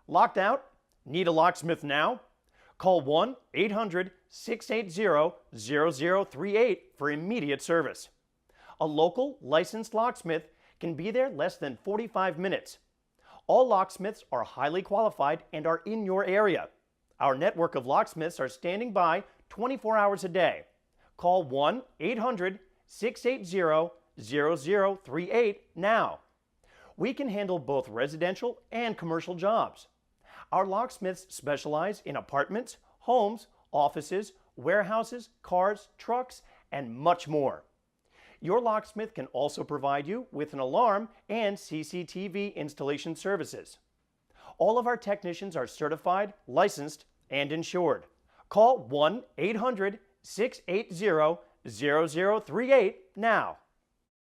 Locked out? Need a locksmith now? Call 1-800-680-0038 for immediate service. A local licensed locksmith can be there less than 45 minutes. All locksmiths are highly qualified and are in your area. Our network of locksmiths are standing by 24 hours a day. Call 1-800-680-0038 now. We can handle both residential and commercial jobs. Our locksmiths specialize in apartments, homes, offices, warehouses, cars, trucks, and much more. Your locksmith can also provide you with an alarm and CCTV installation services. All of our technicians are certified, licensed, and insured. Call 1-800-680-0038 now.